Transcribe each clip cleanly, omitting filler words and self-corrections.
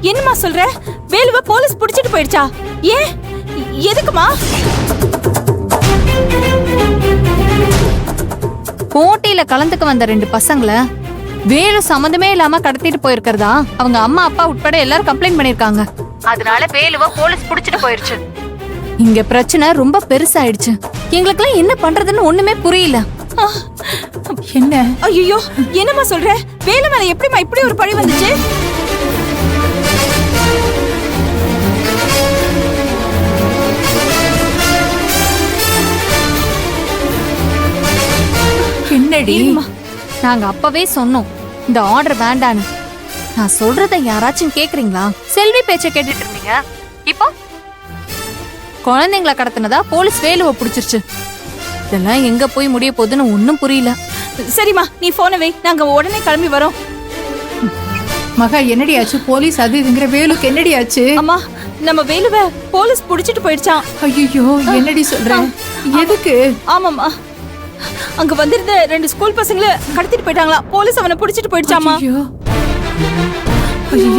என்னம்மா சொல்ற? வேலுவ போலீஸ் புடிச்சிட்டு போயிடுச்சா? ஏன்? எதுக்குமா? போட்டியில கலந்துக்க வந்த 2 பசங்களை வேலு சம்மந்தமே இல்லாம கடத்திட்டு போயிருக்கிறதா அவங்க அம்மா அப்பா உட்பட எல்லாரும் கம்ப்ளைண்ட் பண்ணிருக்காங்க. அதனால வேலுவ போலீஸ் புடிச்சிட்டு போயிருச்சு. இங்க பிரச்சனை ரொம்ப பெருசாயிடுச்சு. எங்களுக்கெல்லாம் என்ன பண்றதுன்னு ஒண்ணுமே புரியல. என்ன? ஐயோ, என்னம்மா சொல்ற? வேலு மேல எப்படிமா இப்படி ஒரு பழி வந்துச்சு? என்னடி? நாங்க அப்பவே சொன்னோம் இந்த ஆர்டர் வேண்டான்னு. நான் சொல்றத யாராச்சும் கேக்குறீங்களா? செல்வி பேச்ச கேட்டுட்டு இருந்தீங்க. இப்போ குழந்தைங்களை கடத்தினதா போலீஸ் வேலுவ புடிச்சிருச்சு. இதெல்லாம் எங்க போய் முடிய போகுதுன்னு ஒன்னும் புரியல. சரிம்மா, நீ போன வை, நாங்க உடனே கிளம்பி வரோம். மகா, என்னடி ஆச்சு? போலீஸ் அது இதுங்கிற வேலுக்கு என்னடி ஆச்சு? அம்மா, நம்ம வேலுவ போலீஸ் புடிச்சிட்டு போயிடுச்சான். ஐயோ, என்னடி சொல்ற? எதுக்கு? ஆமாம்மா, அங்க வந்திருந்த 2 ஸ்கூல் பசங்களை கடத்திட்டு போயிட்டாங்களா? போலீஸ் அவனை புடிச்சிட்டு போயிடுச்சாமா. ஐயோ,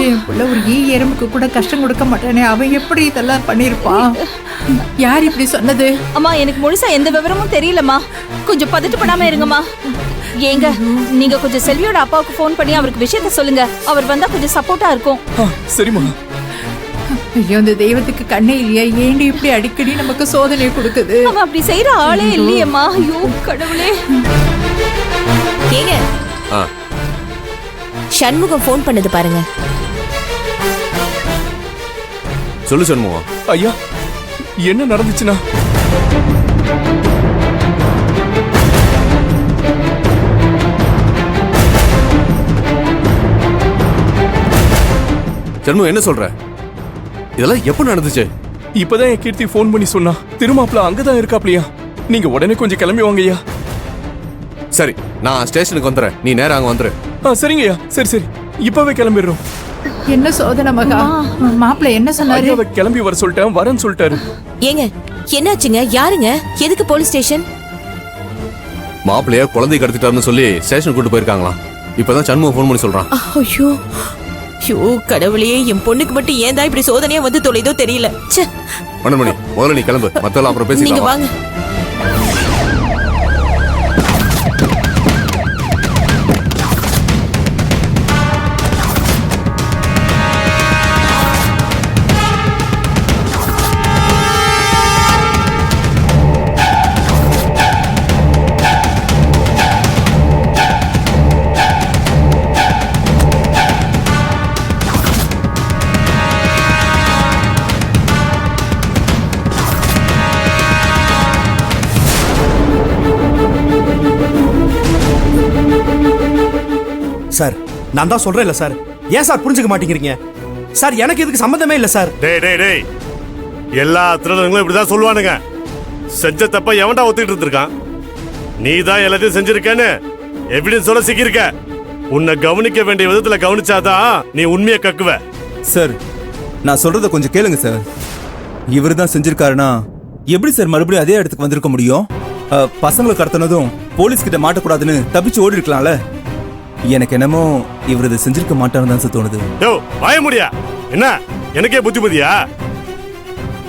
என் புள்ள ஒரு எறும்புக்கு கூட கஷ்டம் கொடுக்க மாட்டானே, அவன் எப்படி இதெல்லாம் பண்ணிருப்பான்? யார் இப்படி சொன்னது? அம்மா, எனக்கு முழுசா எந்த விவரமும் தெரியலம்மா. கொஞ்சம் பதட்டப்படாம இருங்கம்மா. ஏங்க, நீங்க கொஞ்சம் செல்வியோட அப்பாவுக்கு போன் பண்ணி அவருக்கு விஷயத்த சொல்லுங்க. அவர் வந்தா கொஞ்சம் சப்போர்ட்டா இருக்கும். சரிம்மா. ஐயோ, இந்த தெய்வத்துக்கு கண்ணே இல்லையா? ஏண்டி இப்படி அடிக்கடி நமக்கு சோதனை கொடுக்குது? அவன் அப்படி செய்யற ஆளே இல்லையம்மா. ஐயோ கடவுளே. ஏங்க, சண்முகம் போன் பண்ணது பாருங்க. சொல்லு சண்முகம். ஐயா, என்ன நடந்துச்சுன்னா? சண்முகம், என்ன சொல்ற? இதெல்லாம் எப்ப நடந்துச்சு? இப்பதான் என் கீர்த்தி போன் பண்ணி சொன்னா. திருமாப்ள அங்கதான் இருக்காப்லையா. நீங்க உடனே கொஞ்சம் கிளம்பி வாங்கய்யா. சரி, நான் ஸ்டேஷனுக்கு வந்துறேன். நீ நேரா அங்க வந்துரு. சரிங்கய்யா. சரி சரி, இப்பவே கிளம்பிடுறோம். என்ன சோதனை மகா? மாப்பிள்ள என்ன சொன்னாரு? கிளம்பி வர சொல்லிட்டேன், வரேன்னு சொல்லிட்டாரு. ஏங்க, என்னாச்சுங்க? யாருங்க? எதுக்கு போலீஸ் ஸ்டேஷன்? மாப்பிள்ளைய குழந்தை கடத்திட்டாருன்னு சொல்லி ஸ்டேஷன் கூட்டு போயிருக்காங்களாம். இப்பதான் சண்முகம் போன் பண்ணி சொல்றான். ஐயோ ஐயோ கடவுளே, என் பொண்ணுக்கு மட்டும் ஏன் தான் இப்படி சோதனையா வந்து தொலைதோ தெரியல. மணி, முதல்ல நீ கிளம்பு, மத்தெல்லாம் அப்புறம் பேசிக்கலாம். நீங்க வாங்க. சார், நான் தான் சொல்றேன் இல்ல சார். ஏன் சார் புரிஞ்சுக்க மாட்டேங்கிறீங்க? சார், எனக்கு இதுக்கு சம்பந்தமே இல்ல சார். டேய், எல்லா திருடங்களும் இப்படிதான் சொல்லுவானுங்க. செஞ்ச தப்ப எவன்டா ஒத்துக்கிட்டு இருந்திருக்கான்? நீ தான் எல்லாத்தையும் செஞ்சிருக்கேன்னு எவிடன்ஸ் சொல்ல சிக்கியிருக்க. உன்னை கவனிக்க வேண்டிய விதத்துல கவனிச்சாதான் நீ உண்மையை கக்குவ. சார், நான் சொல்றத கொஞ்சம் கேளுங்க சார். இவர் தான் செஞ்சிருக்காருன்னா எப்படி சார் மறுபடியும் அதே இடத்துக்கு வந்திருக்க முடியும்? பசங்களை கடத்தினதும் போலீஸ் கிட்ட மாட்டக்கூடாதுன்னு தப்பிச்சு ஓடி இருக்கலாம்ல. எனக்கு என்னமோ இவர் இதை செஞ்சிருக்க மாட்டான்னு தான் சார் தோணுது. யோ, வாய முடியா? என்ன எனக்கே புத்திமதியா?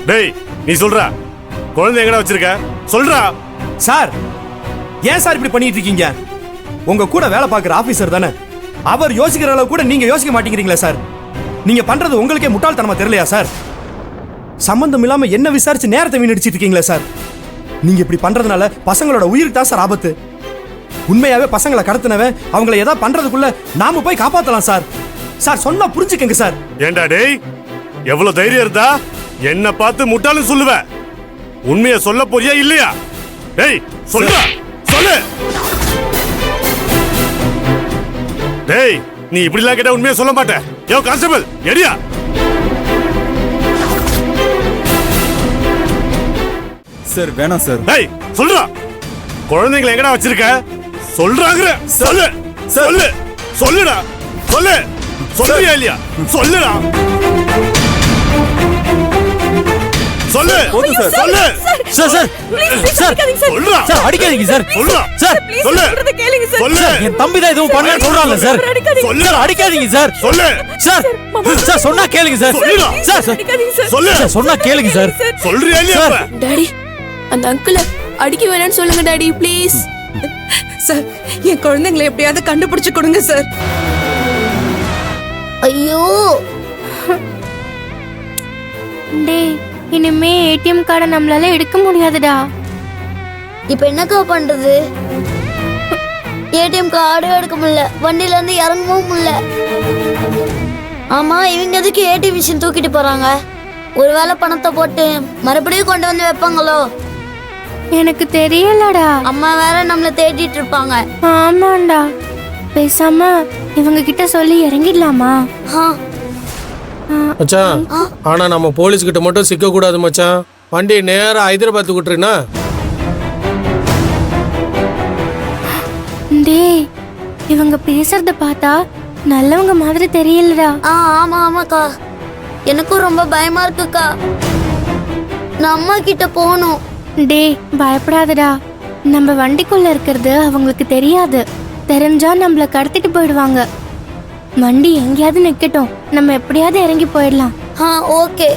டேய், நீ சொல்றா, குழந்தை எங்கடா வச்சிருக்க? சொல்றா. சார், ஏன் சார் இப்படி பண்ணிட்டு இருக்கீங்க? உங்க கூட வேலை பார்க்குற ஆபீசர் தானே. அவர் யோசிக்கிற அளவு கூட நீங்க யோசிக்க மாட்டேங்கிறீங்களா சார்? நீங்க பண்றது உங்களுக்கே முட்டாள்தனமா தெரியலையா சார்? சம்பந்தம் இல்லாம என்ன விசாரிச்சு நேரத்தை வீணடிச்சிட்டு இருக்கீங்களா சார்? நீங்க இப்படி பண்றதுனால பசங்களோட உயிருக்கு தான் சார் ஆபத்து. உண்மையாவே பசங்களை கடத்தினவன் அவங்களை ஏதாவது பண்றதுக்குள்ள நாம போய் காப்பாத்தலாம் சார். சார், சொன்னா புரிஞ்சுக்கங்க சார். ஏண்டா டேய், எவ்வளவு தைரியம் இருந்தா என்ன பார்த்து முட்டாள்னு சொல்லுவ? உண்மையை சொல்ல போறியா இல்லையா? டேய், சொல்லு. டேய், நீ இப்படி எல்லாம் கேட்டா உண்மையை சொல்ல மாட்டேன். யோ கான்ஸ்டபிள், எடியா. சார், வேணாம் சார். டேய், சொல்றா, குழந்தைங்களை எங்கடா வச்சிருக்க? சொல்றாங்க. சொல்லுடா. சொல்லுறியா இல்லையா? சொல்லுடா. சொல்லு போதும் சார். சொல்லு சார் சார் சார் சொல்றா சார் அடிக்காதீங்க சார் சொல்றா சார் சொல்லு கேளுங்க சொல்லு என் தம்பி தான் எதுவும் பண்ணலன்னு சொல்றாங்க சார் சொல்லு. சார் அடிக்காதீங்க சார் சொல்லு சார் சார் சொன்னா கேளுங்க சார் சொல்லுடா. சார் சார் சொல்லு சார் சொன்னா கேளுங்க சார் சொல்றியா இல்லையா சார். இப்ப? டாடி அந்த அங்கிள அடிக்க வேணாம்னு சொல்லுங்க டாடி ப்ளீஸ். சார் என் குழந்தைங்களை எப்படியாவது கண்டுபிடிச்சு கொடுங்க சார். ஐயோ டேய் இனிமே ஏடிஎம் கார்டை நம்மளால எடுக்க முடியாதுடா. இப்போ என்னக்கா பண்றது? ஏடிஎம் கார்டு எடுக்க முடியல, வண்டியில இருந்து இறங்கவும் முடியல. ஆமா இவங்க எதுக்கு ஏடிஎம் மிஷின் தூக்கிட்டு போறாங்க? ஒருவேளை பணத்தை போட்டு மறுபடியும் கொண்டு வந்து வைப்பாங்களோ? எனக்கு தெரியலடா. அம்மா வேற நம்மள தேடிட்டு இருப்பாங்க. ஆமாண்டா, பேசாம இவங்க கிட்ட சொல்லி இறங்கிடலாமா? மச்சான் ஆனா நம்ம போலீஸ் கிட்ட மட்டும் சிக்க கூடாது மச்சான். வண்டி நேரா ஹைதராபாத் விட்டுருனா. டேய் இவங்க பேசுறத பார்த்தா நல்லவங்க மாதிரி தெரியலடா. ஆமா ஆமாக்கா, எனக்கும் ரொம்ப பயமா இருக்குக்கா. நான் அம்மா கிட்ட போகணும். டேய் பயப்படாதடா, நம்ம வண்டிக்குள்ள இருக்கிறது அவங்களுக்கு தெரியாது. தெரிஞ்சா நம்மள கடத்திட்டு போயிடுவாங்க. வண்டி எங்கேயாவது நிக்கட்டும், நம்ம எப்படியாவது இறங்கி போயிடலாம். ஓகே.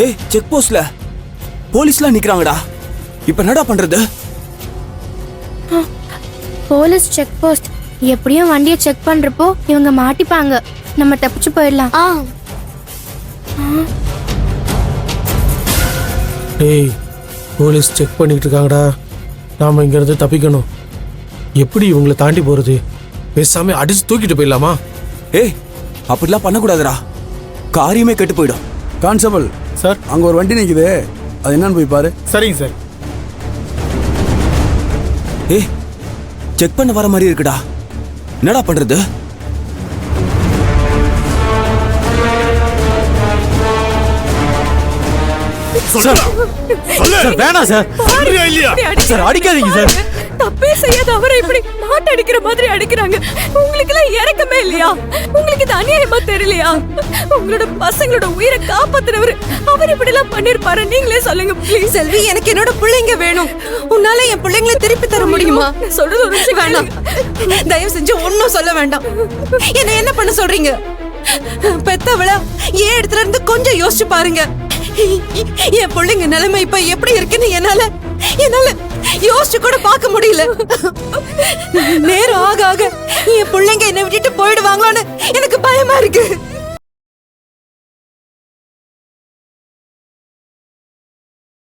ஏய் செக் போஸ்ட்ல போலீஸ்லாம் நிக்கிறாங்கடா. இப்ப என்னடா பண்றது? Police check post. எப்படியும் வண்டியை செக் பண்றப்போ இவங்க மாட்டிப்பாங்க. நம்ம தப்பிச்சு போயிடலாம். டேய் போலீஸ் செக் பண்ணிட்டு இருக்காங்கடா. நாம இங்க இருந்து தப்பிக்கணும். எப்படி இவங்களை தாண்டி போறது? பேசாம அடிச்சு தூக்கிட்டு போயிடலாமா? ஏய் அப்படிலாம் பண்ணக்கூடாதுடா, காரியமே கெட்டு போயிடும். கான்ஸ்டபிள் சார் அங்க ஒரு வண்டி நிக்குது, அது என்னன்னு போய் பாரு. சரிங்க சார். ஏய் செக் பண்ண வர மாதிரி இருக்குடா, என்னடா பண்றது? சொல்லுடா. சொல்லு சார் வேணாம் சார். சொல்றியா இல்லையா? சார் அடிக்காதீங்க சார். தப்பே செய்யாத அவரை இப்படி மாட்டு அடிக்கிற மாதிரி அடிக்கிறாங்க. உங்களுக்கு எல்லாம் இறக்கமே இல்லையா? உங்களுக்கு இது அநியாயமா தெரியலையா? உங்களோட பசங்களோட உயிரை காப்பாத்துறவர் அவர் இப்படி எல்லாம் பண்ணிருப்பாரு. நீங்களே சொல்லுங்க ப்ளீஸ். செல்வி எனக்கு என்னோட பிள்ளைங்க வேணும். உன்னால என் பிள்ளைங்களை திருப்பி தர முடியுமா? சொல்றது ஒரு நிமிஷம் வேணாம். தயவு செஞ்சு ஒன்னும் சொல்ல வேண்டாம். என்ன பண்ண சொல்றீங்க? பெத்தவள ஏன் இடத்துல இருந்து கொஞ்சம் யோசிச்சு பாருங்க. என் பிள்ளைங்க நிலைமை இப்ப எப்படி இருக்குன்னு என்னால யோசிச்சு கூட பார்க்க முடியல. நேரம் ஆக ஆக என் பிள்ளைங்க என்னை விட்டுட்டு போயிடுவாங்களோன்னு எனக்கு பயமா இருக்கு.